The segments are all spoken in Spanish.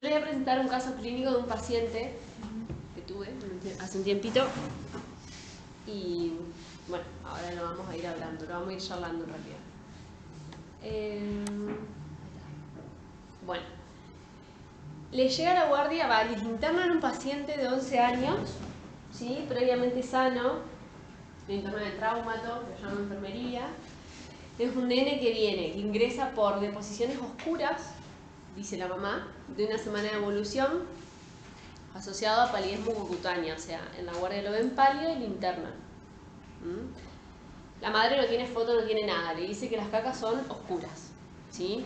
Les voy a presentar un caso clínico de un paciente que tuve hace un tiempito y bueno, ahora lo vamos a ir hablando, lo vamos a ir charlando rápido. Bueno, le llega a la guardia, les internan un paciente de 11 años, ¿sí? Previamente sano, le internan el traumato, que lo llaman enfermería. Es un nene que viene, que ingresa por deposiciones oscuras, dice la mamá, de una semana de evolución, asociado a palidez mucocutánea, o sea, en la guardia lo ven pálido y le internan. La madre no tiene foto, no tiene nada, le dice que las cacas son oscuras, ¿sí?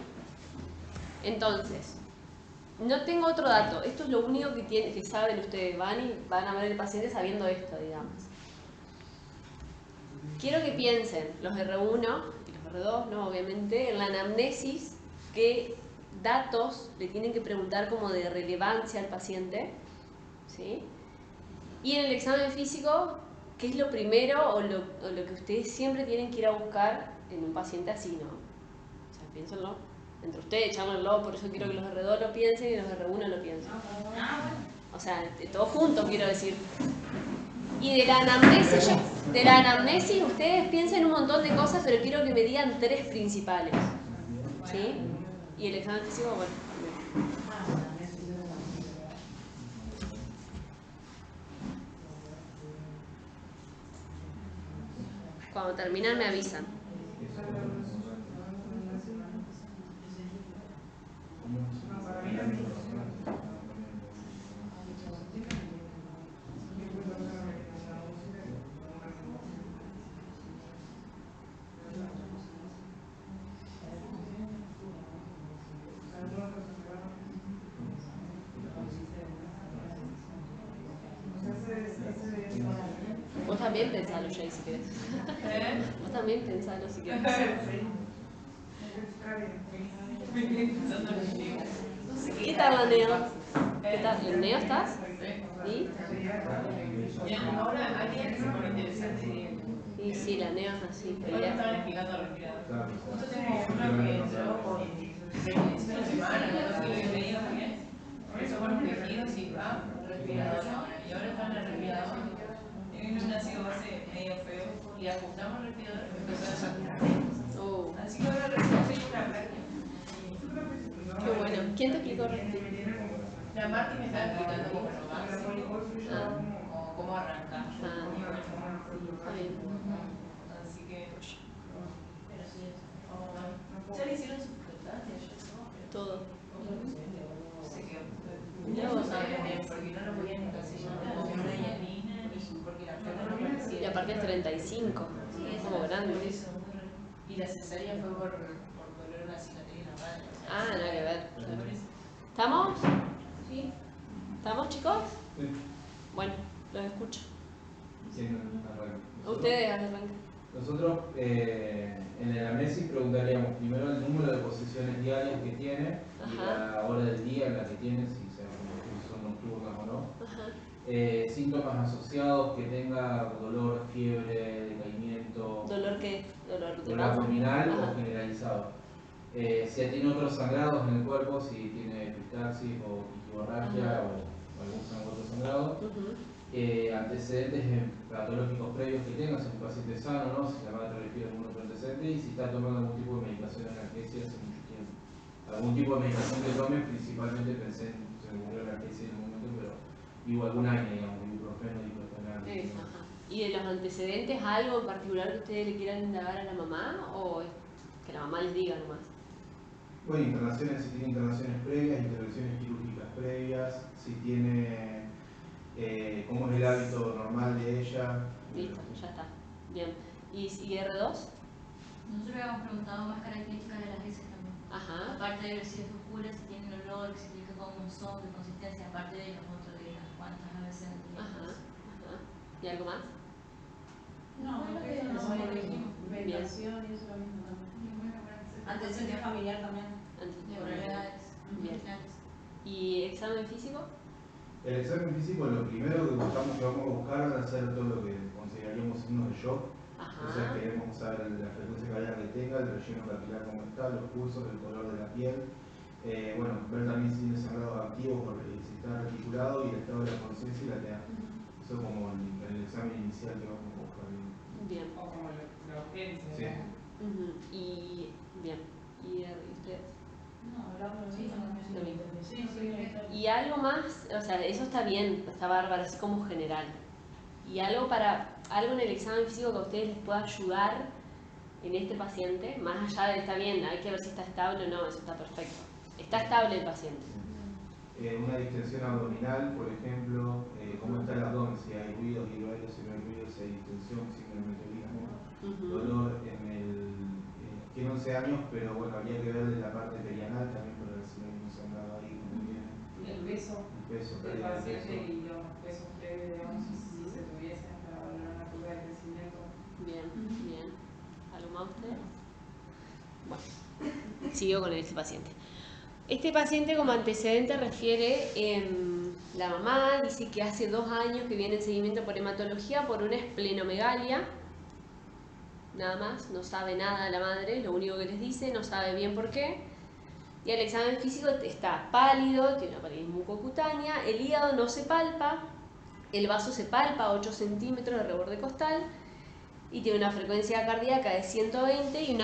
Entonces, no tengo otro dato, esto es lo único que saben ustedes, van a ver el paciente sabiendo esto, digamos. Quiero que piensen, los R1 y los R2, ¿no? Obviamente, en la anamnesis, qué datos le tienen que preguntar como de relevancia al paciente, ¿sí? Y en el examen físico, ¿qué es lo primero o lo que ustedes siempre tienen que ir a buscar en un paciente así, ¿no? O sea, piénsenlo. Entre ustedes, charlenlo, por eso quiero que los R2 lo piensen y los R1 lo piensen. O sea, todos juntos, quiero decir. Y de la anamnesis ustedes piensen un montón de cosas, pero quiero que me digan 3 principales. ¿Sí? Y el examen físico, bueno. Cuando terminan me avisan. Vos también pensalo, Jay, si querés. Vos también pensalo si querés. ¿Qué tal la Neo? ¿Qué tal? ¿El Neo estás? ¿Sí? Ahora hay días que se pone interesante. Y sí, la Neo es así. Ahora estaban explicando respirador. Justo tengo uno que entró con una semana, 2 kilos y medio también. Empezó con los tejidos y va, respirador ahora. Y ahora está en el respirador. Tiene un ácido base medio feo. Le ajustamos el respirador y empezó a desarrollar. Así que ahora recién una práctica. Qué bueno. ¿Quién te explicó respirador? La Marti me estaba explicando cómo lo básico, cómo arrancar. Está bien. Así que, pero sí, ya le hicieron su flotaje, Todo. se quedó. No saben bien, porque no lo podían encasillar con una hialina, porque la flota no parecía. Y aparte es 35. Sí, es como grande. Por eso, y la cesárea fue por dolor en la cicatriz en la madre. Nada que ver. Por eso. ¿Estamos? Sí. ¿Estamos, chicos? Sí. Bueno, los escucho. Sí, Ustedes arrancan. Nosotros en el anamnesis preguntaríamos primero el número de posiciones diarias que tiene y la hora del día en la que tiene, si son nocturnas o no. Síntomas asociados, que tenga dolor, fiebre, decaimiento. ¿Dolor qué? ¿Dolor abdominal o generalizado. Si tiene otros sangrados en el cuerpo, si tiene epistaxis o hemorragia o algún otro sangrado. Antecedentes patológicos previos que tenga, si es un paciente sano, ¿no? Si la madre refiere a algún otro antecedente y si está tomando algún tipo de medicación analgesia hace mucho tiempo. Algún tipo de medicación que tome, principalmente pensé en, se me ocurrió analgesia en el momento, pero digo algún año, digamos, ibuprofeno, diclofenac. ¿Y de los antecedentes algo en particular que ustedes le quieran indagar a la mamá o que la mamá les diga nomás? Bueno, internaciones, si tiene internaciones previas, intervenciones quirúrgicas previas, si tiene cómo es el hábito normal de ella. Listo, ya está. Bien. ¿Y R2? Nosotros habíamos preguntado más características de las heces también. Aparte de ver si es oscura, si tiene olor, que se explica cómo son, de consistencia, aparte de los otros de las cuantas a veces. ¿Y algo más? No, creo que no lo dijimos. Medicación y eso lo mismo también. Antecedente familiar también. Bien. ¿Y examen físico? El examen físico, lo primero que vamos a buscar es hacer todo lo que consideraríamos signos de shock. O sea, queremos saber la frecuencia cardíaca que tenga, el relleno capilar cómo está, los pulsos, el color de la piel. Bueno, ver también si tiene sangrados activos sí, sí la TEA. Eso como el examen inicial que vamos a buscar. Bien. O como la urgencia. Sí. Y bien. ¿Y ustedes? No, hablamos lo mismo. Sí. Y algo más, o sea, eso está bien, está bárbaro, así como general. Y algo en el examen físico que a ustedes les pueda ayudar en este paciente, más allá de está bien, hay que ver si está estable o no, eso está perfecto. Está estable el paciente. Una distensión abdominal, por ejemplo, cómo está el abdomen, si hay ruidos hidroaéreos, si no hay ruidos, si hay distensión, si no hay metabolismo, dolor en tiene 11 años, pero bueno, habría que ver de la parte perianal también para ver si no hay un sangrado ahí, cómo viene. El peso del paciente y los pesos previos, digamos, si se tuviesen para valorar una curva de crecimiento. Bien, bien. ¿Algo más ustedes? Bueno, sigo con este paciente. Este paciente como antecedente refiere, la mamá dice que hace 2 años que viene en seguimiento por hematología por una esplenomegalia. Nada más, no sabe nada la madre, lo único que les dice, no sabe bien por qué. Y el examen físico está pálido, tiene una pared mucocutánea, el hígado no se palpa, el vaso se palpa a 8 centímetros de reborde costal y tiene una frecuencia cardíaca de 120 y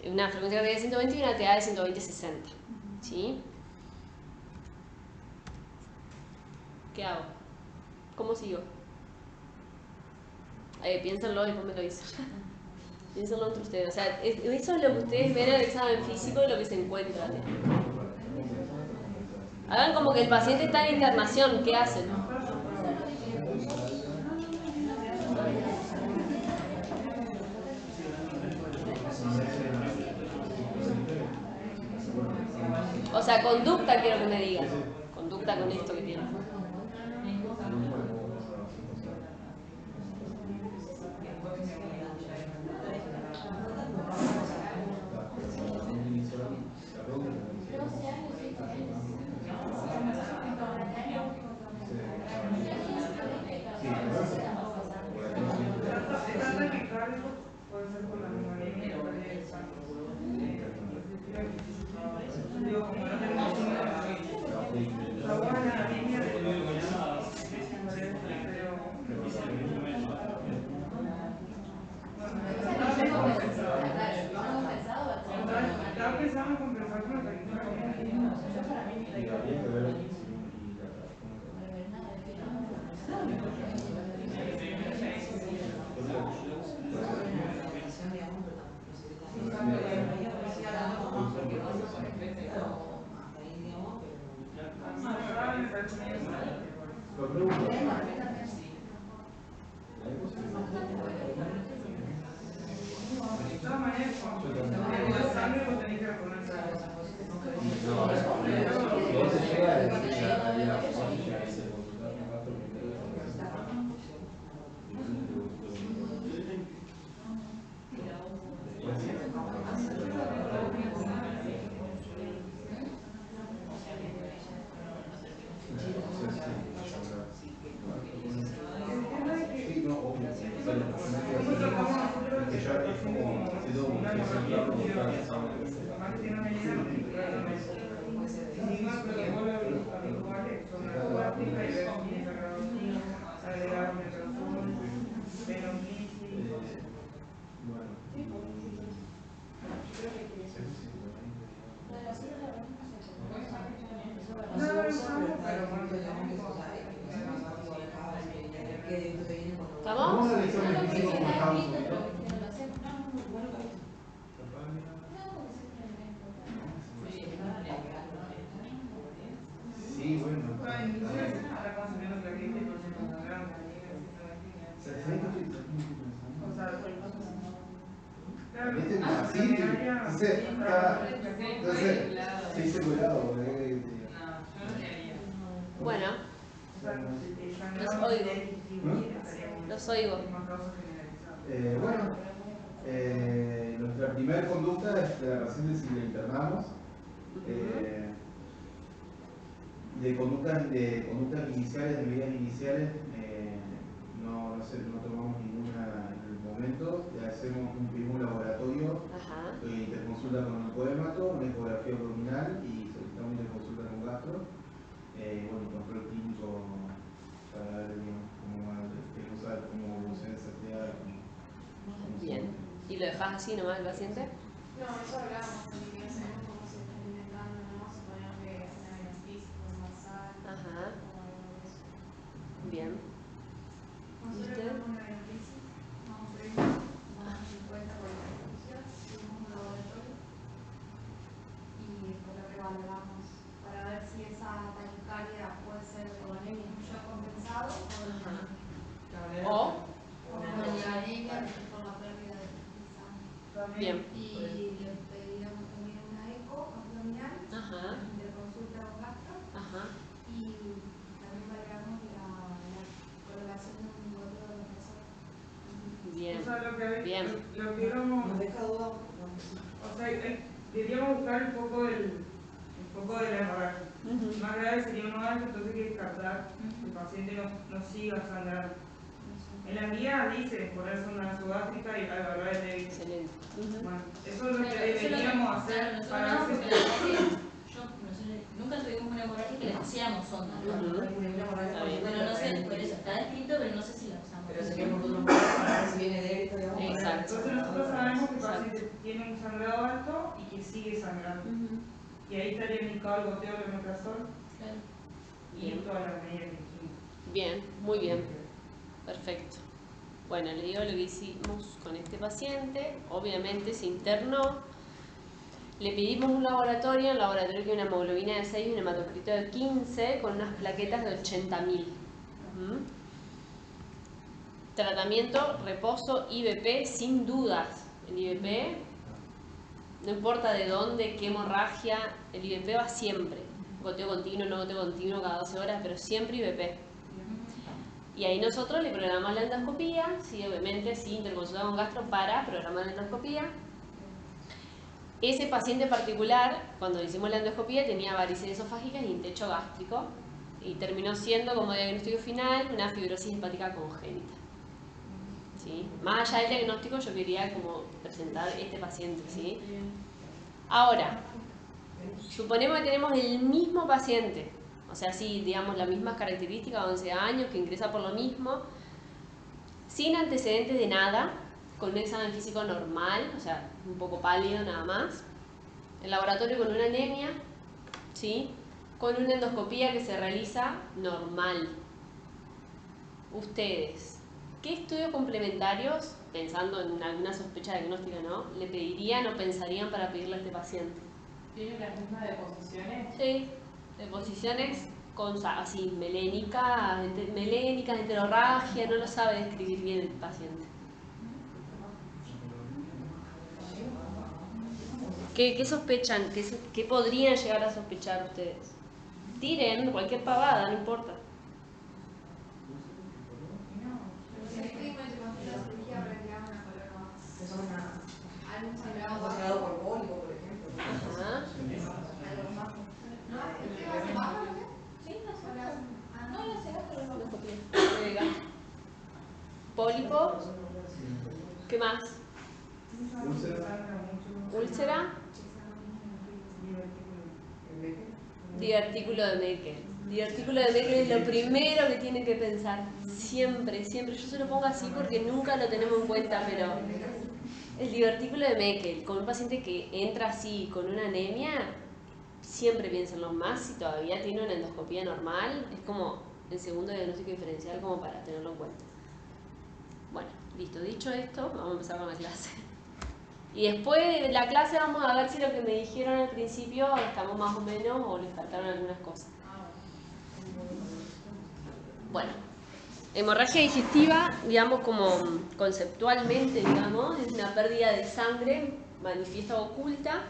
una frecuencia cardíaca de 120 y una TA de 120-60. ¿Sí? ¿Qué hago? ¿Cómo sigo? Piénsenlo y después me lo dicen. Piénsenlo entre ustedes. O sea, eso es lo que ustedes ven en el examen físico y lo que se encuentra. Hagan como que el paciente está en internación. ¿Qué hacen? O sea, conducta quiero que me digan. Conducta con esto que tienen. Puede ser por la neumonía y la pérdida de sangre. Digo, como no tenemos una buena anemia, estaba pensando en compensar con la película y habría que ver de todas maneras, la sangre vos tenés que reponer sangre. ¿Estamos? Sí, bueno. Ahora consumiendo plaqueta y por eso es más grande, ¿Sabes qué estoy pensando? O sea, claro, se hizo colado. Bueno, los oigo. Bueno, nuestra primera conducta es de la paciente si la internamos. De conductas iniciales, de medidas iniciales, no tomamos ninguna en el momento. Pedimos un laboratorio, interconsulta con el poémato, una ecografía abdominal y solicitamos interconsulta con gastro. Bueno, control clínico Bien. ¿Y lo dejas así nomás el paciente? No, eso hablábamos también, que sabemos cómo se está alimentando, ¿no? Suponemos que es una beneficio, un masal, Ajá. o algo de eso. Bien. Nosotros tenemos una beneficio, vamos a ver, vamos a 50 por la ejecución, hicimos un laboratorio y después lo revaloramos para ver si esa taquicardia puede ser un shock compensado o una anemia por la pérdida de sangre. Bien. Y le pedíamos también una eco abdominal, de consulta con gastro, y también valoramos la correlación de un goteo de profesor. Bien. O sea, Bien. lo que íbamos, Nos deja duda. o sea, deberíamos buscar el foco de la hemorragia. Más grave sería uno alto, entonces hay que descartar que el paciente no siga sangrando. En la guía dice poner sonda nasogástrica y evaluar el débil. Excelente. Bueno, eso es lo que deberíamos hacer para ver si Nunca tuvimos una hemorragia que le hacíamos sonda. Pero no sé, por eso está descrito, pero no sé si la usamos. Pero sería oportuno para ver si viene de esto, digamos. Exacto. Entonces nosotros sabemos que el paciente tiene un sangrado alto y que sigue sangrando. Y ahí estaría indicado el goteo de omeprazol y todas las medidas que dijimos. Bien, muy bien. Perfecto. Bueno, le digo lo que hicimos con este paciente. Obviamente se internó. Le pedimos un laboratorio que una hemoglobina de 6 y un hematocrito de 15 con unas plaquetas de 80.000. Tratamiento, reposo, IVP, sin dudas. El IVP, no importa de dónde, qué hemorragia, el IVP va siempre. Goteo continuo, no goteo continuo, cada 12 horas, pero siempre IVP. Y ahí nosotros le programamos la endoscopía, sí, obviamente, sí, interconsulta con gastro para programar la endoscopía. Ese paciente particular, cuando le hicimos la endoscopía, tenía varices esofágicas y un techo gástrico. Y terminó siendo, como diagnóstico final, una fibrosis hepática congénita. ¿Sí? Más allá del diagnóstico, yo quería como presentar este paciente. ¿Sí? Ahora, suponemos que tenemos el mismo paciente. O sea, sí, digamos, las mismas características, 11 años, que ingresa por lo mismo, sin antecedentes de nada, con un examen físico normal, o sea, un poco pálido nada más, el laboratorio con una anemia, ¿sí? Con una endoscopía que se realiza normal. Ustedes, ¿qué estudios complementarios, pensando en alguna sospecha diagnóstica, ¿no?, le pedirían o pensarían para pedirle a este paciente? ¿Tiene las mismas deposiciones? Sí, deposiciones con así, melénicas, enterorragia, no lo sabe describir bien el paciente. ¿Qué sospechan? ¿Qué podrían llegar a sospechar ustedes? Tiren cualquier pavada, no importa. Un sangrado por pólipo, por ejemplo. Ajá. Pólipo. ¿Qué más? Úlcera. Divertículo de Meckel. Divertículo de Meckel es lo primero que tienen que pensar. Siempre, siempre. Yo se lo pongo así porque nunca lo tenemos en cuenta, pero el divertículo de Meckel, con un paciente que entra así, con una anemia, siempre piénsenlo, más si todavía tiene una endoscopía normal, es como el segundo diagnóstico diferencial, como para tenerlo en cuenta. Bueno, listo, dicho esto, vamos a empezar con la clase. Y después de la clase vamos a ver si lo que me dijeron al principio estamos más o menos o les faltaron algunas cosas. Bueno, hemorragia digestiva, digamos, como conceptualmente, digamos, es una pérdida de sangre manifiesta o oculta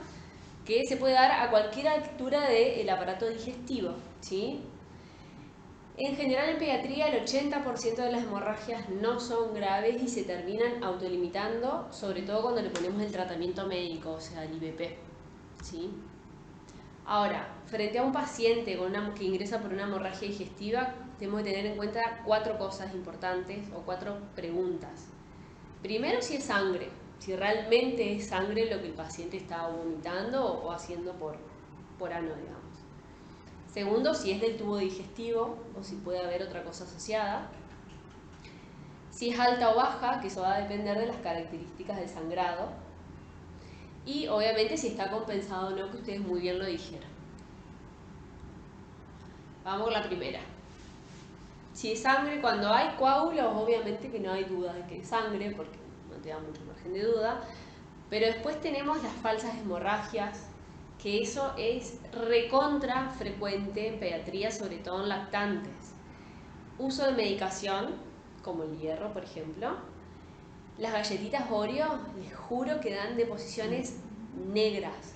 que se puede dar a cualquier altura del aparato digestivo, ¿sí? En general en pediatría el 80% de las hemorragias no son graves y se terminan autolimitando, sobre todo cuando le ponemos el tratamiento médico, o sea, el IVP, ¿sí? Ahora, frente a un paciente que ingresa por una hemorragia digestiva, tenemos que tener en cuenta 4 cosas importantes o 4 preguntas. Primero, si es sangre, si realmente es sangre lo que el paciente está vomitando o haciendo por ano, digamos. Segundo, si es del tubo digestivo o si puede haber otra cosa asociada. si es alta o baja, que eso va a depender de las características del sangrado, y obviamente si está compensado o no, que ustedes muy bien lo dijeron. Vamos con la primera. Si es sangre, cuando hay coágulos, obviamente que no hay duda de que es sangre, porque no te da mucho margen de duda. Pero después tenemos las falsas hemorragias, que eso es recontra frecuente en pediatría, sobre todo en lactantes. Uso de medicación, como el hierro, por ejemplo. Las galletitas Oreo, les juro que dan deposiciones negras.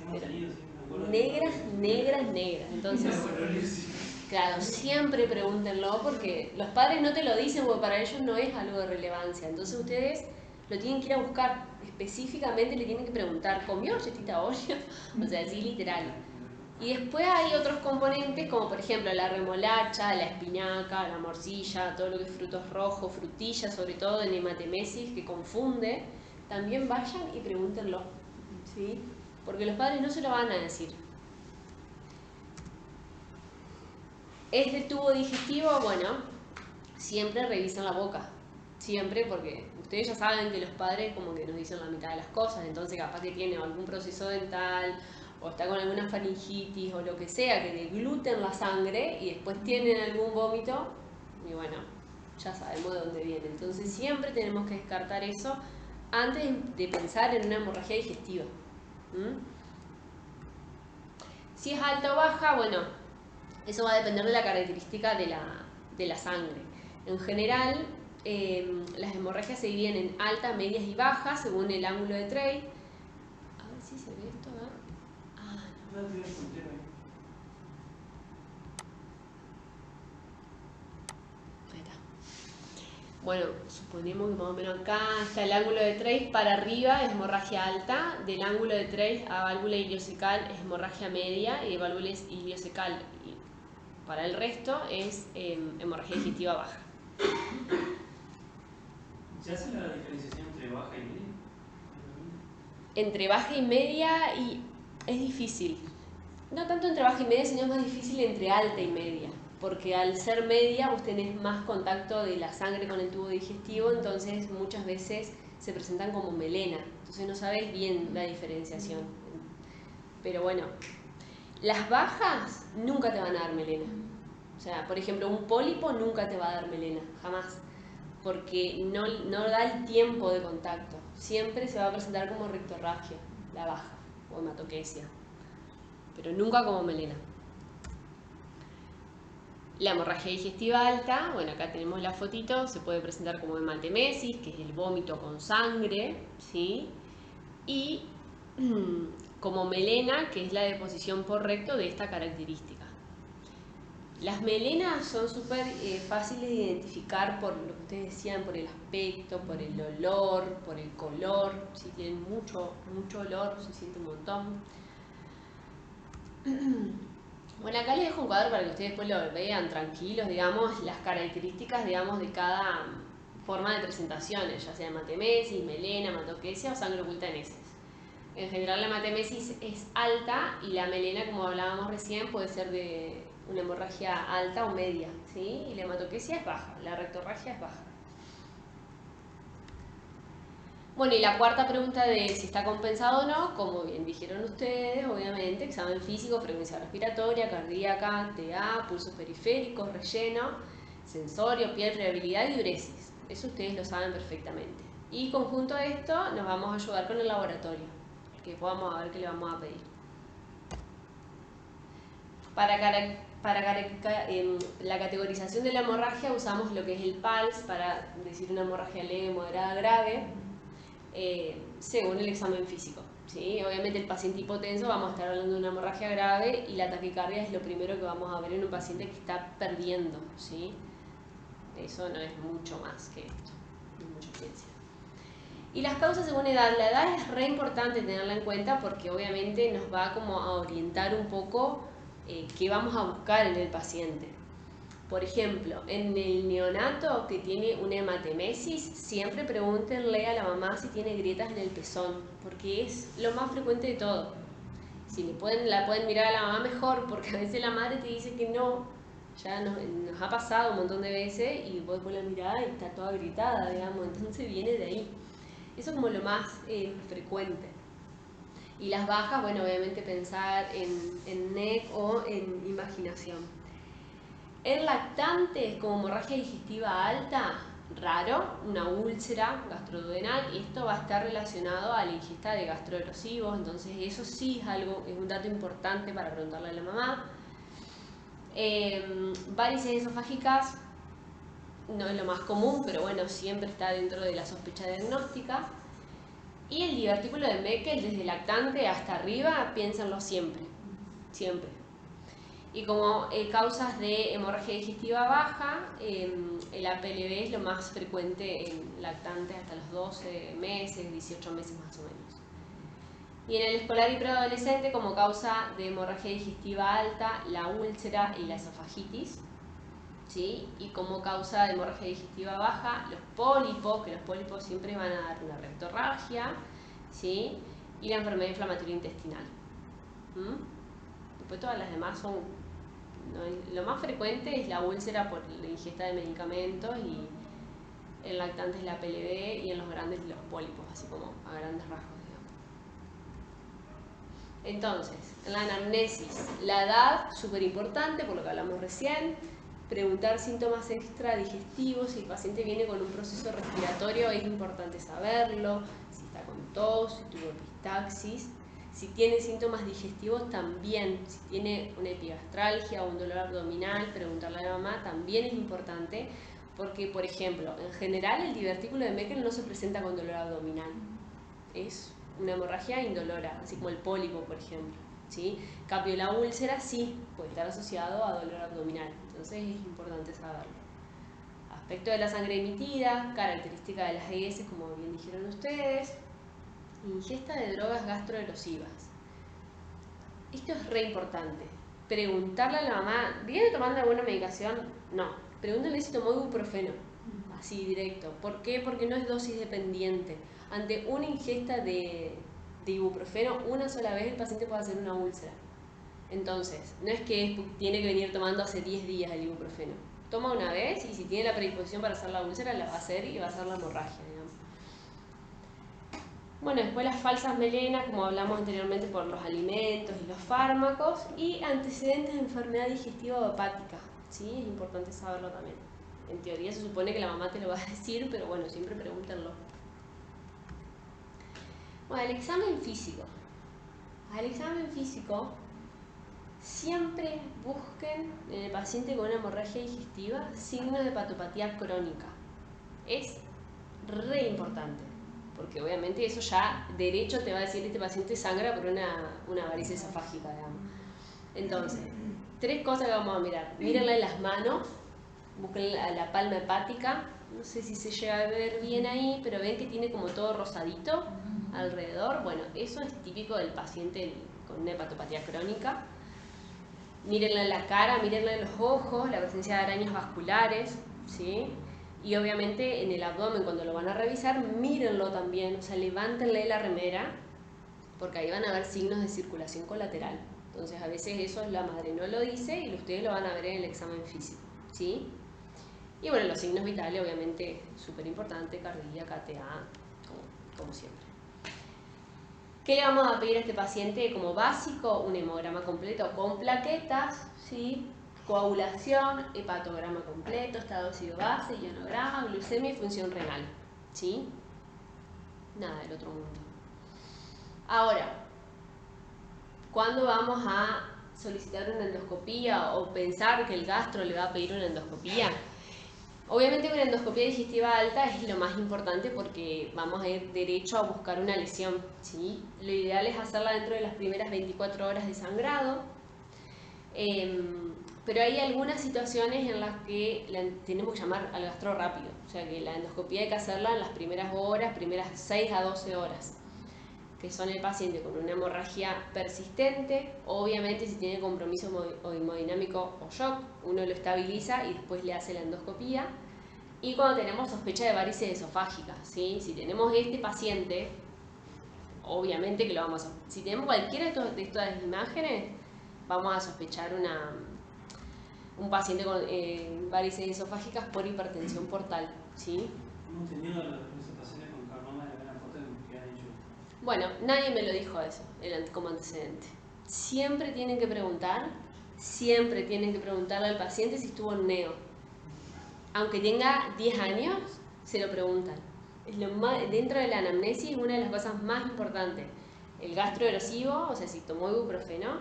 Negras. Entonces, claro, siempre pregúntenlo, porque los padres no te lo dicen porque para ellos no es algo de relevancia. Entonces ustedes lo tienen que ir a buscar. Específicamente le tienen que preguntar, ¿comió galletita Oreo? O sea, así literal. Y después hay otros componentes como por ejemplo la remolacha, la espinaca, la morcilla, todo lo que es frutos rojos, frutillas, sobre todo en hematemesis, que confunde. También vayan y pregúntenlo, ¿sí? Porque los padres no se lo van a decir. ¿Es de tubo digestivo? Bueno, siempre revisen la boca. Siempre, porque ustedes ya saben que los padres como que nos dicen la mitad de las cosas, entonces capaz que tiene algún proceso dental o está con alguna faringitis o lo que sea, que degluten la sangre y después tienen algún vómito y bueno, ya sabemos de dónde viene. Entonces siempre tenemos que descartar eso antes de pensar en una hemorragia digestiva. Si es alta o baja, bueno, eso va a depender de la característica de la sangre. En general, las hemorragias se dividen en altas, medias y bajas según el ángulo de Trey. A ver si se ve esto, ¿verdad? No. Ahí está. Bueno, suponemos que más o menos acá está el ángulo de Trey. Para arriba es hemorragia alta, del ángulo de Trey a válvula iliocecal es hemorragia media y de válvula iliocecal y para el resto es hemorragia digestiva baja. ¿Se hace la diferenciación entre baja y media? Entre baja y media y es difícil. No tanto entre baja y media, sino más difícil entre alta y media. Porque al ser media vos tenés más contacto de la sangre con el tubo digestivo, entonces muchas veces se presentan como melena. Entonces no sabés bien la diferenciación. Pero bueno, las bajas nunca te van a dar melena. O sea, por ejemplo, un pólipo nunca te va a dar melena, jamás. Porque no da el tiempo de contacto. Siempre se va a presentar como rectorragia, la baja, o hematoquesia, pero nunca como melena. La hemorragia digestiva alta, bueno, acá tenemos la fotito, se puede presentar como hematemesis, que es el vómito con sangre, ¿sí? Y como melena, que es la deposición por recto de esta característica. Las melenas son súper fáciles de identificar por lo que ustedes decían, por el aspecto, por el olor, por el color. Si tienen mucho olor, se siente un montón. Bueno, acá les dejo un cuadro para que ustedes después lo vean tranquilos, digamos, las características, digamos, de cada forma de presentaciones, ya sea hematemesis, melena, hematoquesia o sangre oculta en heces. En general la hematemesis es alta y la melena, como hablábamos recién, puede ser de una hemorragia alta o media, ¿sí? Y la hematoquesia es baja, la rectorragia es baja. Bueno, y la cuarta pregunta de si está compensado o no, como bien dijeron ustedes, obviamente, examen físico, frecuencia respiratoria, cardíaca, TA, pulsos periféricos, relleno, sensorio, piel, permeabilidad y uresis. Eso ustedes lo saben perfectamente. Y conjunto a esto nos vamos a ayudar con el laboratorio, que podamos ver qué le vamos a pedir. Para la categorización de la hemorragia usamos lo que es el PALS para decir una hemorragia leve, moderada, grave, según el examen físico, ¿sí? Obviamente el paciente hipotenso vamos a estar hablando de una hemorragia grave y la taquicardia es lo primero que vamos a ver en un paciente que está perdiendo, ¿sí? Eso no es mucho más que esto, no es mucha ciencia. Y las causas según edad. La edad es re importante tenerla en cuenta porque obviamente nos va como a orientar un poco qué vamos a buscar en el paciente. Por ejemplo, en el neonato que tiene una hematemesis, siempre pregúntenle a la mamá si tiene grietas en el pezón, porque es lo más frecuente de todo. Si la pueden mirar a la mamá mejor, porque a veces la madre te dice que no, Ya nos ha pasado un montón de veces y vos la mirada y está toda gritada, digamos, entonces viene de ahí. Eso es como lo más frecuente. Y las bajas, bueno, obviamente pensar en NEC o en imaginación. El lactante como hemorragia digestiva alta, raro, una úlcera gastroduodenal, y esto va a estar relacionado a la ingesta de gastroerosivos, entonces eso sí es un dato importante para preguntarle a la mamá. Varices esofágicas no es lo más común, pero bueno, siempre está dentro de la sospecha diagnóstica. Y el divertículo de Meckel, desde lactante hasta arriba, piénsenlo siempre, siempre. Y como causas de hemorragia digestiva baja, el APLB es lo más frecuente en lactantes hasta los 12 meses, 18 meses más o menos. Y en el escolar y preadolescente, como causa de hemorragia digestiva alta, la úlcera y la esofagitis, ¿sí? Y como causa de hemorragia digestiva baja, los pólipos, que los pólipos siempre van a dar una rectorragia, ¿sí? Y la enfermedad inflamatoria intestinal. Después todas las demás son... Lo más frecuente es la úlcera por la ingesta de medicamentos, y en lactantes la PLB, y en los grandes los pólipos, así como a grandes rasgos. Entonces, en la anamnesis, la edad, súper importante, por lo que hablamos recién. Preguntar síntomas extradigestivos, si el paciente viene con un proceso respiratorio es importante saberlo, si está con tos, si tuvo epistaxis, si tiene síntomas digestivos también, si tiene una epigastralgia o un dolor abdominal, preguntarle a la mamá también es importante, porque por ejemplo, en general el divertículo de Meckel no se presenta con dolor abdominal, es una hemorragia indolora, así como el pólipo, por ejemplo, ¿sí? En cambio, la úlcera sí puede estar asociado a dolor abdominal, entonces es importante saberlo. Aspecto de la sangre emitida, característica de las ES, como bien dijeron ustedes, ingesta de drogas gastroerosivas. Esto es re importante. Preguntarle a la mamá, ¿viene tomando alguna medicación? No. Pregúntale si tomó ibuprofeno, así directo. ¿Por qué? Porque no es dosis dependiente. Ante una ingesta de ibuprofeno una sola vez, el paciente puede hacer una úlcera. Entonces, no es que tiene que venir tomando hace 10 días el ibuprofeno. Toma una vez y si tiene la predisposición para hacer la úlcera, la va a hacer y va a hacer la hemorragia, digamos. Bueno, después las falsas melenas, como hablamos anteriormente, por los alimentos y los fármacos, y antecedentes de enfermedad digestiva o hepática, ¿sí? Es importante saberlo también. En teoría se supone que la mamá te lo va a decir, pero bueno, siempre pregúntenlo. Bueno, el examen físico. Al examen físico, siempre busquen en el paciente con una hemorragia digestiva signos de hepatopatía crónica. Es re importante, porque obviamente eso ya derecho te va a decir que este paciente sangra por una varices esofágica, digamos. Entonces, 3 cosas que vamos a mirar. Mírenla en las manos, busquen la palma hepática, no sé si se llega a ver bien ahí, pero ven que tiene como todo rosadito alrededor. Bueno, eso es típico del paciente con una hepatopatía crónica. Mírenla en la cara, mírenla en los ojos, la presencia de arañas vasculares, ¿sí? Y obviamente en el abdomen, cuando lo van a revisar, mírenlo también, o sea, levántenle la remera, porque ahí van a ver signos de circulación colateral. Entonces, a veces eso la madre no lo dice y ustedes lo van a ver en el examen físico, ¿sí? Y bueno, los signos vitales, obviamente, súper importante, cardíaca, TA, como siempre. ¿Qué le vamos a pedir a este paciente como básico? Un hemograma completo con plaquetas, ¿sí? Coagulación, hepatograma completo, estado ácido-base, ionograma, glucemia y función renal, ¿sí? Nada del otro mundo. Ahora, ¿cuándo vamos a solicitar una endoscopía o pensar que el gastro le va a pedir una endoscopía? Obviamente una endoscopía digestiva alta es lo más importante porque vamos a ir derecho a buscar una lesión, ¿sí? Lo ideal es hacerla dentro de las primeras 24 horas de sangrado, pero hay algunas situaciones en las que tenemos que llamar al gastro rápido, o sea que la endoscopía hay que hacerla en las primeras horas, primeras 6 a 12 horas, que son el paciente con una hemorragia persistente. Obviamente si tiene compromiso hemodinámico o shock, uno lo estabiliza y después le hace la endoscopía. Y cuando tenemos sospecha de varices esofágicas, ¿sí? Si tenemos este paciente, obviamente que lo vamos a... Si tenemos cualquiera de estas imágenes, vamos a sospechar un paciente con varices esofágicas por hipertensión portal, ¿sí? Hemos tenido ese paciente con carcinoma de la vena portal que ha dicho. Bueno, nadie me lo dijo eso como antecedente. Siempre tienen que preguntarle al paciente si estuvo en neo. Aunque tenga 10 años, se lo preguntan. Es dentro de la anamnesis, una de las cosas más importantes. El gastroerosivo, o sea, si tomó ibuprofeno,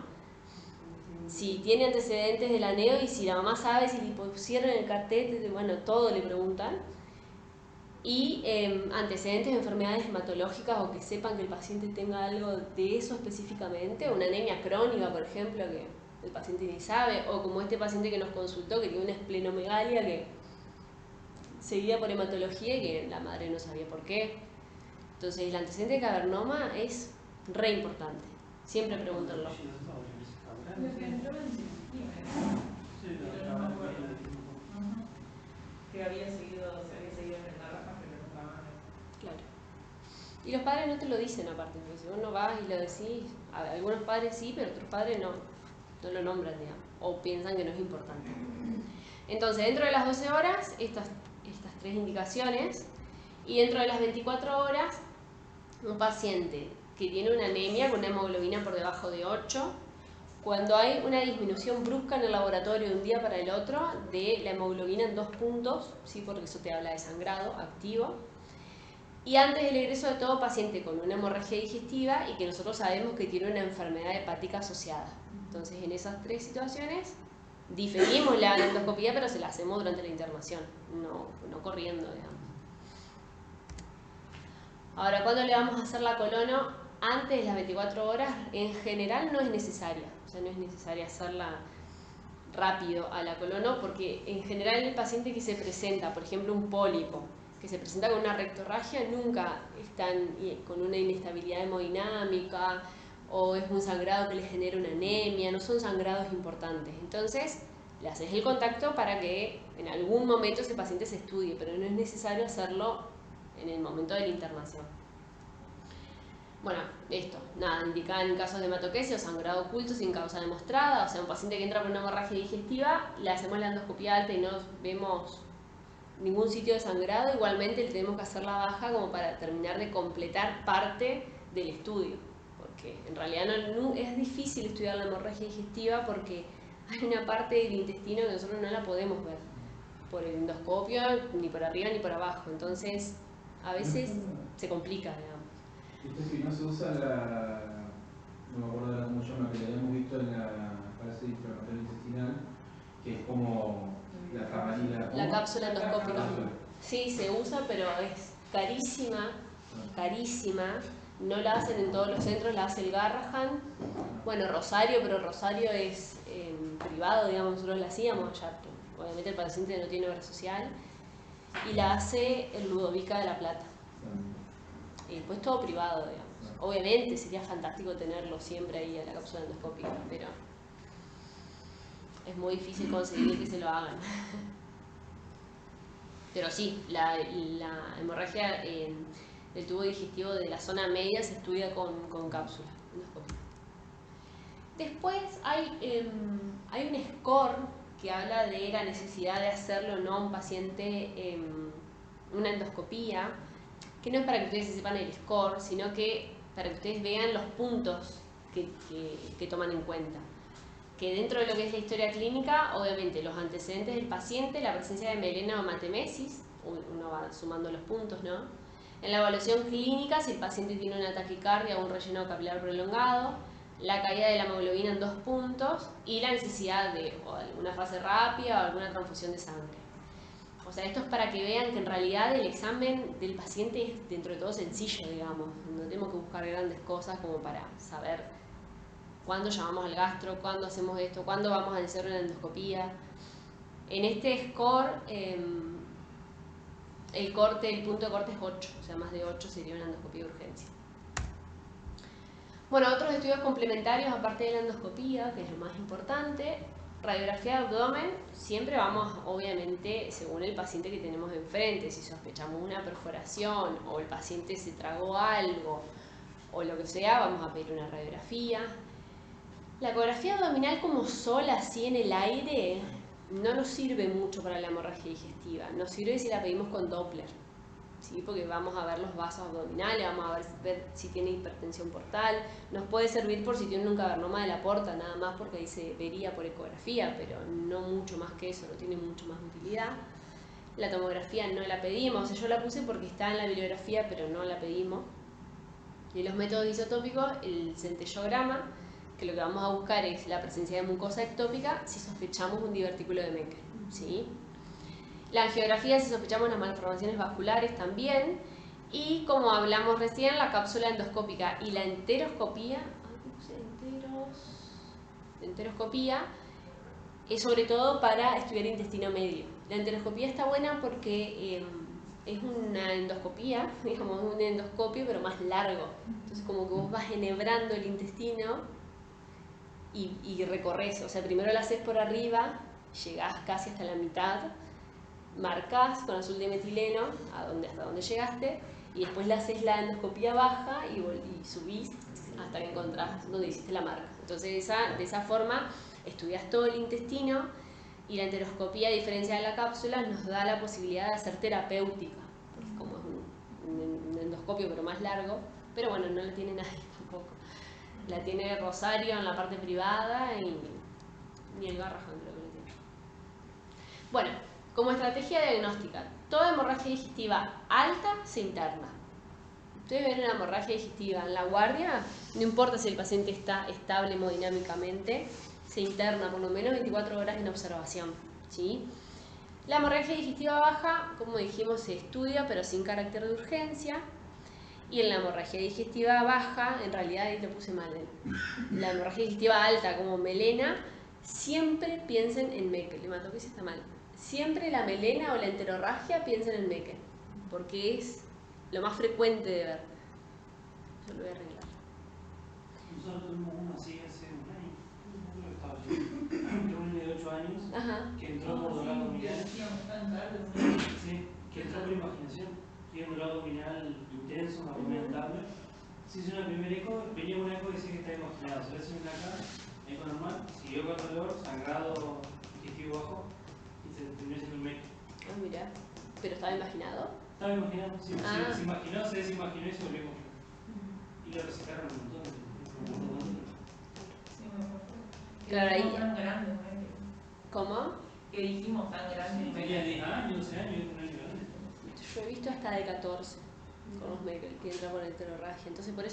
si tiene antecedentes de la neo y si la mamá sabe si le pusieron el catéter, bueno, todo le preguntan. Y antecedentes de enfermedades hematológicas o que sepan que el paciente tenga algo de eso específicamente, una anemia crónica, por ejemplo, que el paciente ni sabe, o como este paciente que nos consultó que tiene una esplenomegalia que seguida por hematología y que la madre no sabía por qué. Entonces el antecedente de cavernoma es re importante, siempre pregúntenlo. Lo que entró en cirugía, Sí, no me acuerdo. Que se había seguido en la raja, pero nunca más. Claro. Y los padres no te lo dicen aparte, porque si vos no vas y lo decís, algunos padres sí, pero otros padres no lo nombran, digamos, o piensan que no es importante. Entonces, dentro de las 12 horas, estas 3 indicaciones, y dentro de las 24 horas, un paciente que tiene una anemia con una hemoglobina por debajo de 8, cuando hay una disminución brusca en el laboratorio de un día para el otro de la hemoglobina en 2 puntos, ¿sí? Porque eso te habla de sangrado activo, y antes del egreso de todo paciente con una hemorragia digestiva y que nosotros sabemos que tiene una enfermedad hepática asociada. Entonces, en esas 3 situaciones, diferimos la endoscopía, pero se la hacemos durante la internación, no corriendo, digamos. Ahora, ¿cuándo le vamos a hacer la colono? Antes de las 24 horas, en general no es necesaria. O sea, no es necesaria hacerla rápido a la colono, porque en general el paciente que se presenta, por ejemplo, un pólipo, que se presenta con una rectorragia, nunca están con una inestabilidad hemodinámica o es un sangrado que les genera una anemia, no son sangrados importantes. Entonces, le haces el contacto para que en algún momento ese paciente se estudie, pero no es necesario hacerlo en el momento de la internación. Bueno, esto, nada, indicada en casos de hematoquesia o sangrado oculto sin causa demostrada, o sea, un paciente que entra con una hemorragia digestiva, le hacemos la endoscopia alta y no vemos ningún sitio de sangrado, igualmente le tenemos que hacer la baja como para terminar de completar parte del estudio, porque en realidad es difícil estudiar la hemorragia digestiva porque hay una parte del intestino que nosotros no la podemos ver por el endoscopio, ni por arriba ni por abajo, entonces a veces se complica, digamos. Viste que no se usa no me acuerdo ahora cómo se llama, que la habíamos visto en la fase inflamatoria intestinal, que es como la camarilla. La cápsula endoscópica. Sí, se usa, pero es carísima, carísima. No la hacen en todos los centros, la hace el Garrahan. Bueno, Rosario, pero Rosario es privado, digamos, nosotros la hacíamos allá. Obviamente el paciente no tiene obra social. Y la hace el Ludovica de La Plata. Y después todo privado, digamos. Obviamente sería fantástico tenerlo siempre ahí a la cápsula endoscópica, pero es muy difícil conseguir que se lo hagan. Pero sí, la hemorragia del tubo digestivo de la zona media se estudia con cápsula endoscópica. Después hay un score que habla de la necesidad de hacerlo o no a un paciente una endoscopía, que no es para que ustedes sepan el score, sino que para que ustedes vean los puntos que toman en cuenta. Que dentro de lo que es la historia clínica, obviamente los antecedentes del paciente, la presencia de melena o hematemesis, uno va sumando los puntos, ¿no? En la evaluación clínica, si el paciente tiene una taquicardia o un relleno capilar prolongado, la caída de la hemoglobina en 2 puntos y la necesidad de o alguna fase rápida o alguna transfusión de sangre. O sea, esto es para que vean que en realidad el examen del paciente es dentro de todo sencillo, digamos. No tenemos que buscar grandes cosas como para saber cuándo llamamos al gastro, cuándo hacemos esto, cuándo vamos a hacer una endoscopía. En este score, el punto de corte es 8, o sea, más de 8 sería una endoscopía de urgencia. Bueno, otros estudios complementarios aparte de la endoscopía, que es lo más importante, radiografía de abdomen, siempre vamos, obviamente, según el paciente que tenemos enfrente, si sospechamos una perforación o el paciente se tragó algo o lo que sea, vamos a pedir una radiografía. La ecografía abdominal como sola, así en el aire, no nos sirve mucho para la hemorragia digestiva. Nos sirve si la pedimos con Doppler, ¿sí? Porque vamos a ver los vasos abdominales, vamos a ver si tiene hipertensión portal. Nos puede servir por si tiene un cavernoma de la porta, nada más porque ahí se vería por ecografía, pero no mucho más que eso, no tiene mucho más utilidad. La tomografía no la pedimos, o sea, yo la puse porque está en la bibliografía, pero no la pedimos. Y los métodos isotópicos, el centellograma, que lo que vamos a buscar es la presencia de mucosa ectópica si sospechamos un divertículo de Meckel, ¿sí? La angiografía si sospechamos las malformaciones vasculares también, y como hablamos recién, la cápsula endoscópica y la enteroscopía, enteroscopía es sobre todo para estudiar intestino medio. La enteroscopía está buena porque es una endoscopía, digamos, un endoscopio pero más largo. Entonces como que vos vas enhebrando el intestino y recorres, o sea, primero lo haces por arriba, llegás casi hasta la mitad, marcás con azul de metileno hasta donde llegaste, y después le haces la endoscopía baja y subís hasta que encontrás donde hiciste la marca. Entonces de esa forma estudias todo el intestino, y la enteroscopía, a diferencia de la cápsula, nos da la posibilidad de hacer terapéutica, porque como es un endoscopio pero más largo, pero bueno, no la tiene nadie tampoco. La tiene Rosario en la parte privada y el Garrahan creo que lo tiene. Bueno, como estrategia diagnóstica, toda hemorragia digestiva alta se interna. Ustedes ven una hemorragia digestiva en la guardia, no importa si el paciente está estable hemodinámicamente, se interna por lo menos 24 horas en observación, ¿sí? La hemorragia digestiva baja, como dijimos, se estudia pero sin carácter de urgencia. Y en la hemorragia digestiva baja, en realidad ahí lo puse mal, la hemorragia digestiva alta como melena, siempre piensen en Meckel. Hematopesia está mal. Siempre la melena o la enterorragia piensen en Meckel, porque es lo más frecuente de ver. Yo lo voy a arreglar. Nosotros tuvimos uno así hace un año, creo que estaba yo, un niño de 8 años, que entró por dolor abdominal. Sí, que entró por imaginación. Tiene un dolor abdominal intenso, un abdomen estable. Se hizo una primera eco, venía una eco y decía que estaba imaginado. Se le hace una acá, eco normal, siguió con dolor, sangrado digestivo bajo y se terminó haciendo un Meckel. Ah, mira, pero estaba imaginado. Estaba imaginado, sí, se imaginó, se desimaginó y se volvió con. Y lo recetaron un montón. Claro, ahí. Tan grande, ¿Cómo? que dijimos tan grande. Tenía 10 años, 12 años, un año grande. Yo he visto hasta de 14 con los Meckel que entra por la enterorragia. Entonces por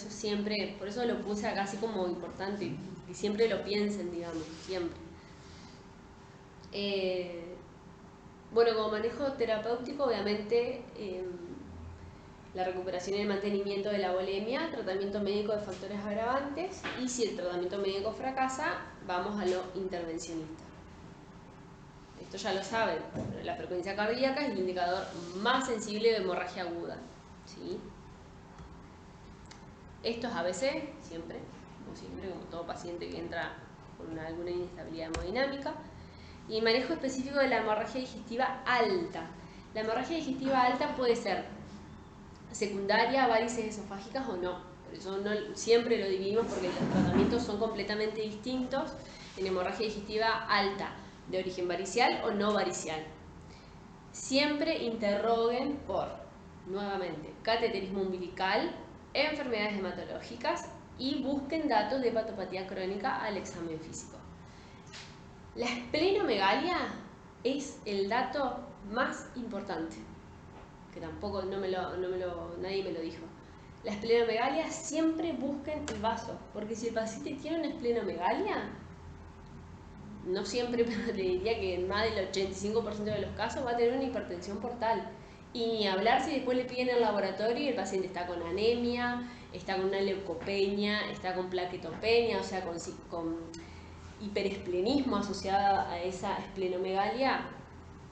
eso lo puse acá así como importante, que siempre lo piensen, digamos, siempre. Bueno, como manejo terapéutico, obviamente la recuperación y el mantenimiento de la volemia, tratamiento médico de factores agravantes, y si el tratamiento médico fracasa, vamos a lo intervencionista. Esto ya lo saben, la frecuencia cardíaca es el indicador más sensible de hemorragia aguda, ¿sí? Esto es ABC, siempre, como todo paciente que entra con alguna inestabilidad hemodinámica. Y manejo específico de la hemorragia digestiva alta. La hemorragia digestiva alta puede ser secundaria a varices esofágicas o no. Por eso no, siempre lo dividimos porque los tratamientos son completamente distintos en hemorragia digestiva alta, de origen varicial o no varicial. Siempre interroguen por, nuevamente, cateterismo umbilical, enfermedades hematológicas y busquen datos de hepatopatía crónica al examen físico. La esplenomegalia es el dato más importante, que tampoco nadie me lo dijo. La esplenomegalia, siempre busquen el vaso, porque si el paciente tiene una esplenomegalia, no siempre, pero te diría que en más del 85% de los casos va a tener una hipertensión portal. Y ni hablar si después le piden el laboratorio y el paciente está con anemia, está con una leucopenia, está con plaquetopenia, o sea, con hiperesplenismo asociado a esa esplenomegalia,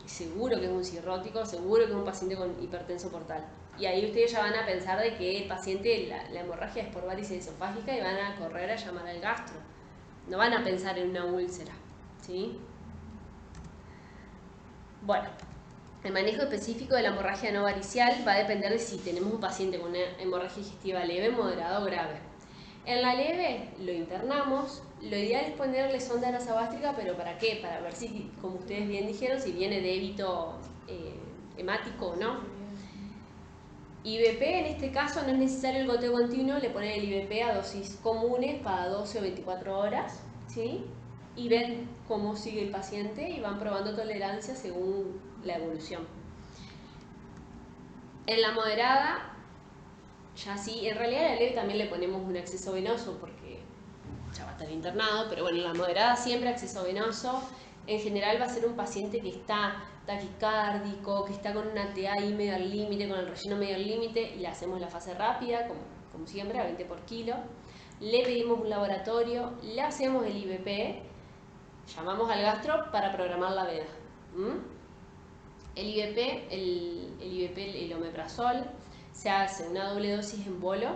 seguro que es un cirrótico, seguro que es un paciente con hipertenso portal. Y ahí ustedes ya van a pensar de que el paciente, la hemorragia es por varices esofágica y van a correr a llamar al gastro. No van a pensar en una úlcera, ¿sí? Bueno, el manejo específico de la hemorragia no varicial va a depender de si tenemos un paciente con una hemorragia digestiva leve, moderada o grave. En la leve lo internamos, lo ideal es ponerle sonda nasogástrica, pero ¿para qué? Para ver si, como ustedes bien dijeron, si viene débito hemático o no. IVP en este caso no es necesario el goteo continuo, le ponen el IVP a dosis comunes para 12 o 24 horas, ¿sí? Y ven cómo sigue el paciente y van probando tolerancia según la evolución. En la moderada, ya sí, en realidad a la leve también le ponemos un acceso venoso porque ya va a estar internado, pero bueno, en la moderada siempre acceso venoso. En general va a ser un paciente que está taquicárdico, que está con una TA ahí medio al límite, con el relleno medio al límite, y le hacemos la fase rápida, como siempre, a 20 por kilo. Le pedimos un laboratorio, le hacemos el IVP, llamamos al gastro para programar la veda. El IVP, el omeprazol, se hace una doble dosis en bolo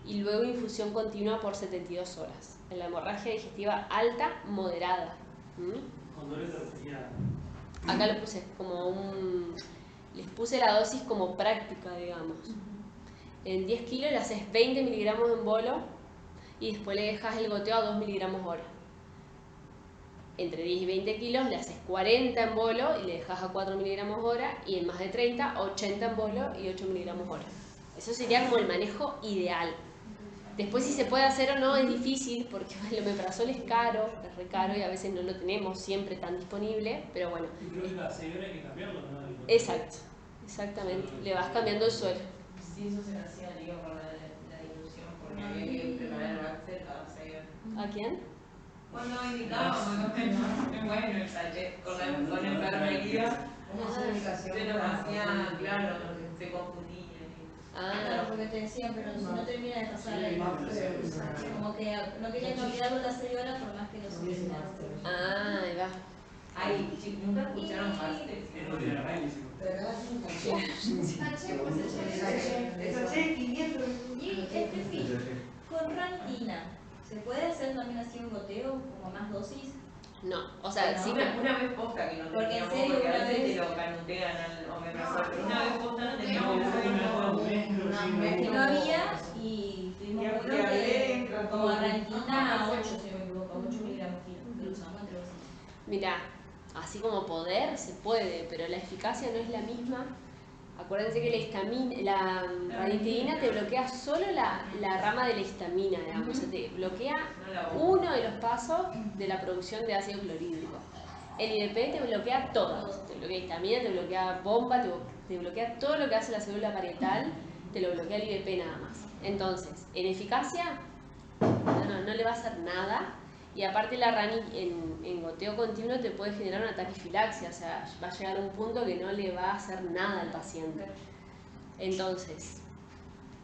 y luego infusión continua por 72 horas. En la hemorragia digestiva alta, moderada. ¿Con dolor te refería? Acá lo puse como les puse la dosis como práctica, digamos. En 10 kilos le haces 20 miligramos en bolo y después le dejas el goteo a 2 miligramos hora. Entre 10 y 20 kilos le haces 40 en bolo y le dejas a 4 miligramos hora, y en más de 30, 80 en bolo y 8 miligramos hora. Eso sería como el manejo ideal. Después si se puede hacer o no es difícil porque el omeprazol es caro, es re caro y a veces no lo tenemos siempre tan disponible, pero bueno. Y creo que cada 6 horas hay que cambiarlo, ¿no? Exacto, exactamente. Le vas cambiando el suelo. Sí, eso se hacía, digo, con la dilución, porque había que preparar el baxter cada 6 horas. ¿A quién? Cuando indicábamos, bueno, el sachet con enfermería, se nos hacía, claro, se confundía. Claro, porque te decían, pero si no termina de pasar la como que no querían cambiarlo las 6 horas por más que lo solicitaran. Ah, ahí va. Ay, chicos, ¿nunca escucharon Baxter? En orden a Railis. Y Estefi, con rantina, ¿se puede hacer también así un goteo, como más dosis? No, o sea, Bueno, sí. una vez posta que no Porque en teníamos, serio, porque a una veces vez- te lo canutean al omeprazol, pero una vez posta no teníamos Que no había y tuvimos uno que como rantina a 8, si no me equivoco, 8 miligramos kilo, que lo usamos entre vosotros. Mira, así como poder se puede, pero la eficacia no es la misma. Acuérdense que la ranitidina te bloquea solo la rama de la histamina, digamos, o sea, te bloquea uno de los pasos de la producción de ácido clorhídrico. El IVP te bloquea todo, te bloquea histamina, te bloquea bomba, te bloquea todo lo que hace la célula parietal, te lo bloquea el IVP nada más. Entonces, en eficacia, no le va a hacer nada. Y aparte la rani en goteo continuo te puede generar una taquifilaxia, o sea, va a llegar a un punto que no le va a hacer nada al paciente. Entonces,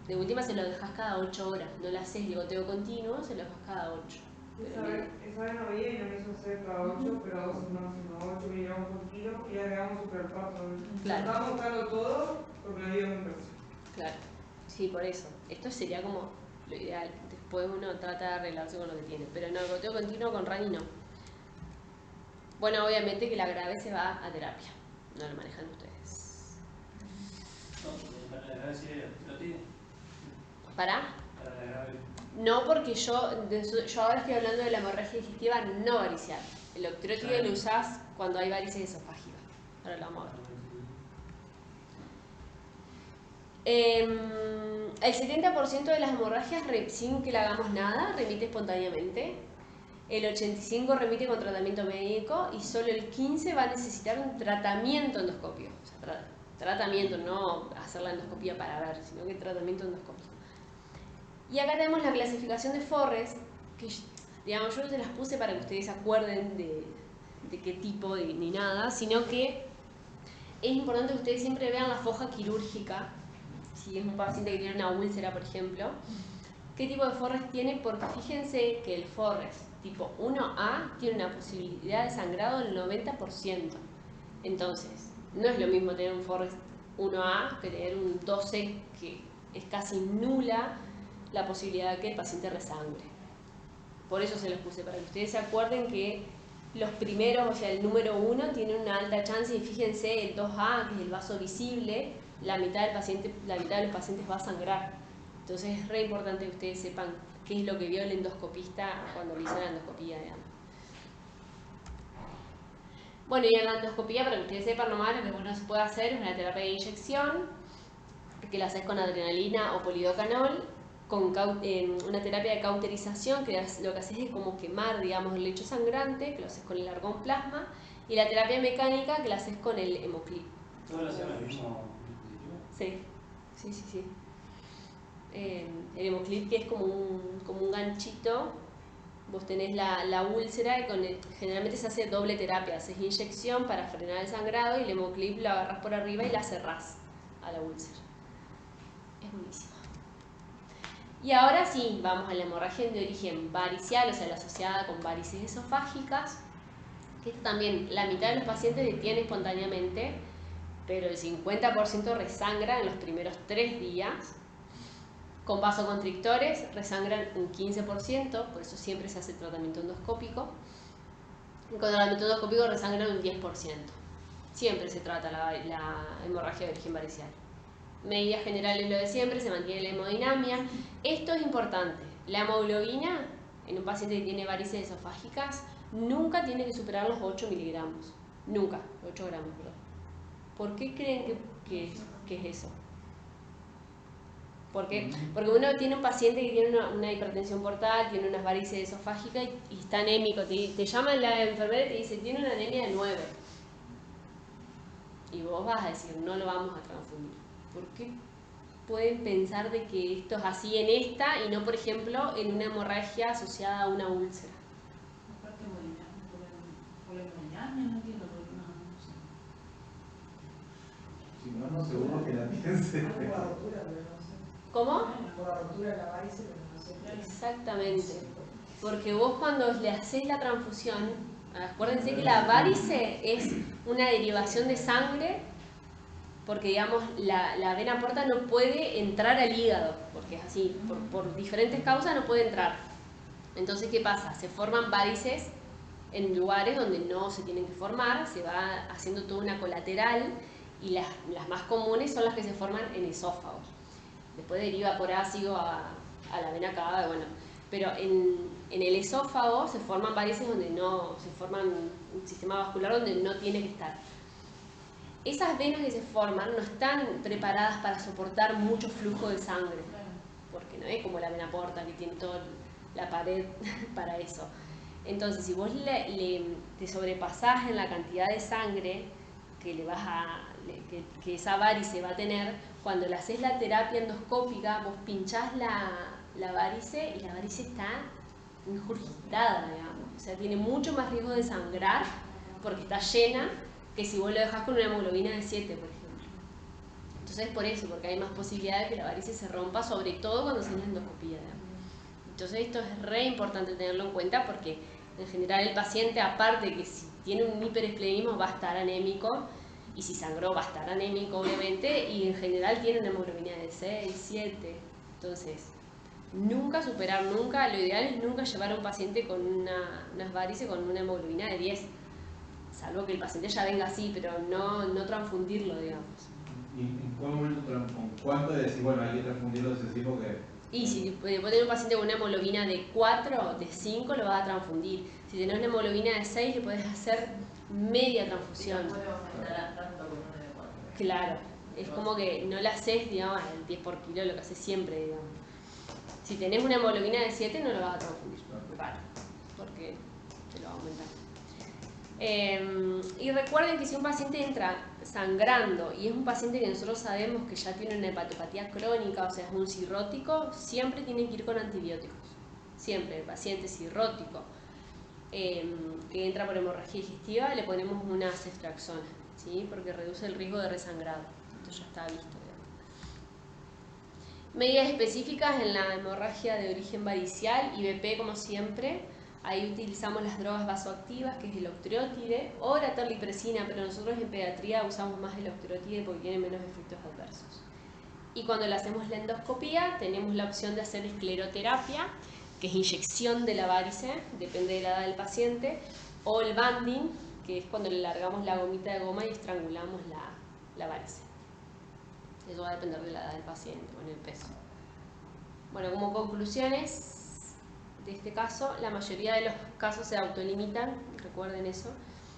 de última se lo dejas cada 8 horas, no le haces el goteo continuo, se lo dejas cada 8. Esa vez no había y no me hizo hacer cada 8, pero a 2 semanas, 8 miligramos por kilo y agregamos superpato. Claro. Estábamos buscando todo porque lo había un precio. Claro, sí, por eso. Esto sería como lo ideal. Después uno trata de arreglarse con lo que tiene. Pero no, el goteo continuo con rani no. Bueno, obviamente que la grave se va a terapia. No lo manejan ustedes. No, para la grave sí lo tiene. ¿Para? Para la grave. No, porque yo ahora estoy hablando de la hemorragia digestiva no varicial. El octreotide Claro. lo usás cuando hay varices esofágicas. Ahora lo vamos a ver. El 70% de las hemorragias, sin que le hagamos nada, remite espontáneamente. El 85% remite con tratamiento médico y solo el 15% va a necesitar un tratamiento endoscópico. O sea, tratamiento, no hacer la endoscopía para ver, sino que tratamiento endoscópico. Y acá tenemos la clasificación de Forrest, que digamos, yo no se las puse para que ustedes se acuerden de qué tipo ni nada, sino que es importante que ustedes siempre vean la foja quirúrgica. Si es un paciente que tiene una úlcera, por ejemplo, qué tipo de Forrest tiene, porque fíjense que el Forrest tipo 1A tiene una posibilidad de sangrado del 90%. Entonces, no es lo mismo tener un Forrest 1A que tener un 12, que es casi nula la posibilidad de que el paciente resangre. Por eso se los puse, para que ustedes se acuerden que los primeros, o sea, el número 1 tiene una alta chance, y fíjense, el 2A, que es el vaso visible, la mitad de los pacientes va a sangrar. Entonces es re importante que ustedes sepan qué es lo que vio el endoscopista cuando le hizo la endoscopía, digamos. Bueno, y en la endoscopía, para que ustedes sepan nomás, lo que uno se puede hacer es una terapia de inyección, que la haces con adrenalina o polidocanol, con una terapia de cauterización, que lo que haces es como quemar, digamos, el lecho sangrante, que lo haces con el argón plasma, y la terapia mecánica, que la haces con el hemoclip. ¿Todo lo hacen el mismo Sí, sí, sí, sí. El hemoclip, que es como un ganchito. Vos tenés la úlcera y generalmente se hace doble terapia, haces inyección para frenar el sangrado y el hemoclip lo agarras por arriba y la cerrás a la úlcera. Es buenísimo. Y ahora sí, vamos a la hemorragia de origen varicial, o sea, la asociada con varices esofágicas, que también la mitad de los pacientes detiene espontáneamente, pero el 50% resangra en los primeros 3 días. Con vasoconstrictores resangran un 15%, por eso siempre se hace tratamiento endoscópico. Y con tratamiento endoscópico resangran un 10%. Siempre se trata la hemorragia de origen varicial. Medidas generales lo de siempre, se mantiene la hemodinamia. Esto es importante. La hemoglobina en un paciente que tiene varices esofágicas nunca tiene que superar los 8 miligramos. Nunca, 8 gramos, perdón. ¿Por qué creen que es eso? ¿Por qué? Porque uno tiene un paciente que tiene una hipertensión portal, tiene unas varices esofágicas y está anémico. Te llama la enfermera y te dice, tiene una anemia de 9. Y vos vas a decir, no lo vamos a transfundir. ¿Por qué pueden pensar de que esto es así en esta y no, por ejemplo, en una hemorragia asociada a una úlcera? Aparte por la hemodinamia, no entiendo por qué no sé. Si no, seguro que la piense. Por la rotura, pero no sé. ¿Cómo? Por la rotura de la varice, pero no sé. Exactamente. Porque vos cuando le haces la transfusión, acuérdense que la varice es una derivación de sangre, porque digamos la vena porta no puede entrar al hígado, porque es así, por diferentes causas no puede entrar. Entonces, ¿qué pasa? Se forman varices en lugares donde no se tienen que formar, se va haciendo toda una colateral y las más comunes son las que se forman en esófagos. Después deriva por ácido a la vena cava, bueno, pero en el esófago se forman varices donde no, se forman un sistema vascular donde no tiene que estar. Esas venas que se forman no están preparadas para soportar mucho flujo de sangre, porque no es como la vena porta que tiene toda la pared para eso. Entonces, si vos te sobrepasás en la cantidad de sangre que esa varice va a tener, cuando le haces la terapia endoscópica, vos pinchás la varice y la varice está ingurgitada, digamos. O sea, tiene mucho más riesgo de sangrar porque está llena que si vos lo dejás con una hemoglobina de 7, por ejemplo. Entonces, por eso, porque hay más posibilidad de que la varice se rompa, sobre todo cuando se hace la endoscopía, digamos. Entonces, esto es re importante tenerlo en cuenta porque en general el paciente, aparte que si tiene un hiperesplenismo va a estar anémico, y si sangró va a estar anémico obviamente, y en general tiene una hemoglobina de 6, 7. Entonces, nunca superar, nunca, lo ideal es nunca llevar a un paciente con unas varices con una hemoglobina de 10, salvo que el paciente ya venga así, pero no transfundirlo, digamos. ¿Y en qué momento, con cuánto de decir, bueno, hay que transfundirlo de ese tipo que...? Y si vos tenés un paciente con una hemoglobina de 4, de 5, lo vas a transfundir. Si tenés una hemoglobina de 6, le podés hacer media transfusión. Claro, es como que no la haces, digamos, al 10 por kilo, lo que haces siempre, digamos. Si tenés una hemoglobina de 7, no lo vas a transfundir. Claro, porque te lo va a aumentar. Y recuerden que si un paciente entra sangrando y es un paciente que nosotros sabemos que ya tiene una hepatopatía crónica, o sea, es un cirrótico, siempre tiene que ir con antibióticos. Siempre, el paciente cirrótico que entra por hemorragia digestiva, le ponemos una ceftriaxona, ¿sí? Porque reduce el riesgo de resangrado. Esto ya está visto. Medidas específicas en la hemorragia de origen varicial, IVP como siempre. Ahí utilizamos las drogas vasoactivas, que es el octreotide o la terlipresina, pero nosotros en pediatría usamos más el octreotide porque tiene menos efectos adversos. Y cuando le hacemos la endoscopía, tenemos la opción de hacer escleroterapia, que es inyección de la varice, depende de la edad del paciente, o el banding, que es cuando le largamos la gomita de goma y estrangulamos la varice. Eso va a depender de la edad del paciente o en el peso. Bueno, como conclusiones, de este caso, la mayoría de los casos se autolimitan, recuerden eso,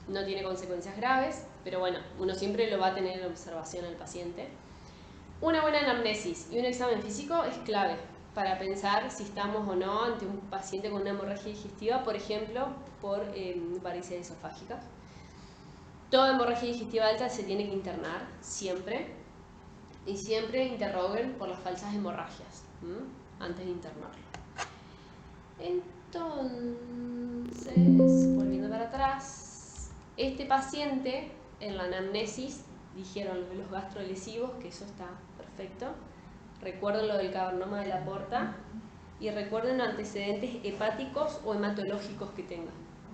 no tiene consecuencias graves, pero bueno, uno siempre lo va a tener en observación al paciente. Una buena anamnesis y un examen físico es clave para pensar si estamos o no ante un paciente con una hemorragia digestiva, por ejemplo, por varices esofágicas. Toda hemorragia digestiva alta se tiene que internar, siempre, y siempre interroguen por las falsas hemorragias, antes de internarlo. Entonces, volviendo para atrás, este paciente en la anamnesis dijeron lo de los gastrolesivos, que eso está perfecto. Recuerden lo del cavernoma de la porta y recuerden antecedentes hepáticos o hematológicos que tenga.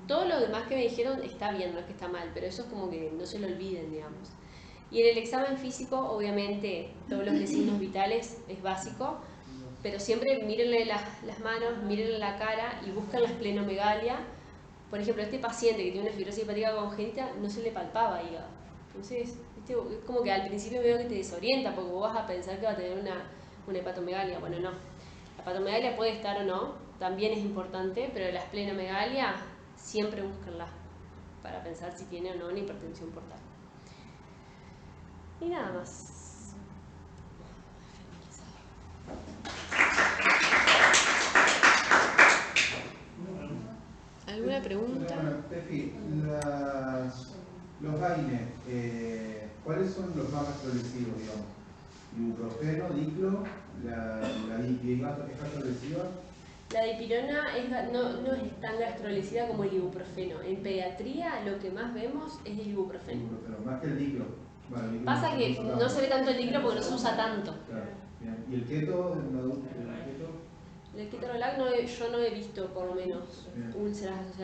Todo lo demás que me dijeron está bien, no es que está mal, pero eso es como que no se lo olviden, digamos. Y en el examen físico, obviamente, todos los signos vitales es básico, pero siempre mírenle las manos, mírenle la cara y busquen la esplenomegalia. Por ejemplo, este paciente que tiene una fibrosis hepática congénita no se le palpaba hígado. Entonces, es como que al principio veo que te desorienta porque vos vas a pensar que va a tener una hepatomegalia. Bueno, no. La hepatomegalia puede estar o no, también es importante, pero la esplenomegalia siempre búsquenla para pensar si tiene o no una hipertensión portal. Y nada más. ¿Alguna pregunta? Bueno, Tefi, los AINE, ¿cuáles son los más gastrolesivos, digamos? Ibuprofeno, diclo, la dipirona es gastrolesiva. La dipirona no es tan gastrolesiva como el ibuprofeno. En pediatría lo que más vemos es el ibuprofeno. Más que el diclo. Bueno, el diclo pasa que no se ve tanto el diclo porque no se usa tanto. Claro. Bien. ¿Y el keto en adultos? El ketorolac yo no he visto por lo menos úlceras asociadas.